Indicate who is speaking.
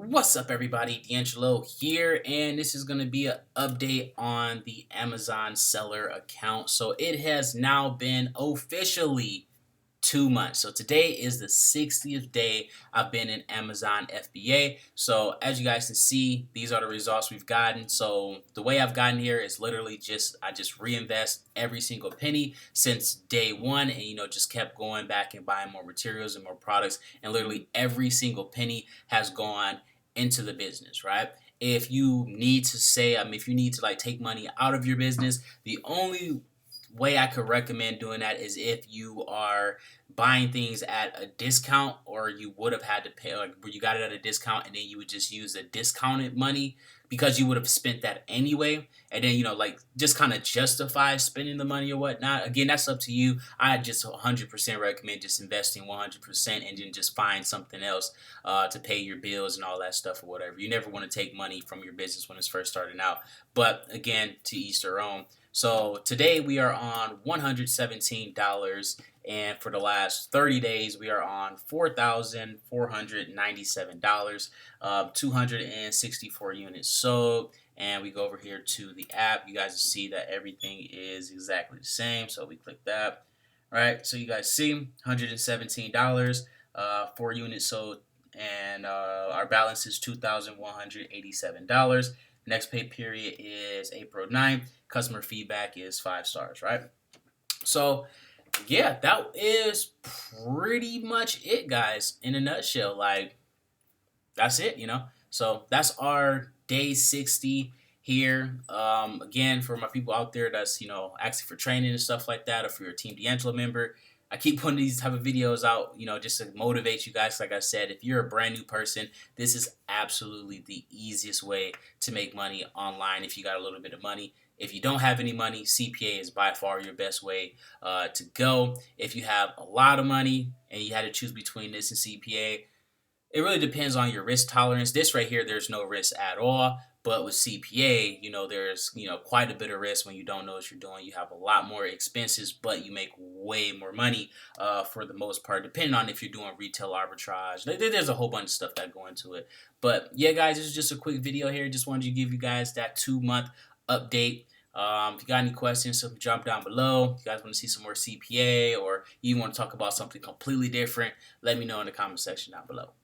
Speaker 1: What's up, everybody? DeAngelo here, and this is going to be an update on the Amazon seller account. So it has now been officially 2 months. So today is the 60th day I've been in Amazon FBA. So as you guys can see, these are the results we've gotten. So the way I've gotten here is literally I just reinvest every single penny since day one, and just kept going back and buying more materials and more products, and literally every single penny has gone into the business, right? If you need to if you need to like take money out of your business, the only way I could recommend doing that is if you are buying things at a discount, or you would have had to pay, like where you got it at a discount and then you would just use the discounted money because you would have spent that anyway, and then like just kind of justify spending the money or whatnot. Again, that's up to you. I just 100% recommend just investing 100% and then just find something else to pay your bills and all that stuff or whatever. You never want to take money from your business when it's first starting out, but again, to each their own. So today we are on $117, and for the last 30 days we are on $4,497, 264 units sold. And we go over here to the app. You guys see that everything is exactly the same. So we click that. All right. So you guys see $117, 4 units sold, and our balance is $2,187. Next pay period is April 9th. Customer feedback is 5 stars, right? So, yeah, that is pretty much it, guys, in a nutshell. Like, that's it. So, that's our day 60 here. Again, for my people out there that's, asking for training and stuff like that, or for your Team DeAngelo member, I keep putting these type of videos out, just to motivate you guys. Like I said, if you're a brand new person, this is absolutely the easiest way to make money online if you got a little bit of money. If you don't have any money, CPA is by far your best way to go. If you have a lot of money and you had to choose between this and CPA, it really depends on your risk tolerance. This right here, there's no risk at all. But with CPA, there's, quite a bit of risk when you don't know what you're doing. You have a lot more expenses, but you make way more money for the most part, depending on if you're doing retail arbitrage. There's a whole bunch of stuff that go into it. But yeah, guys, this is just a quick video here. Just wanted to give you guys that 2-month update. If you got any questions, so jump down below. If you guys want to see some more CPA, or you want to talk about something completely different, let me know in the comment section down below.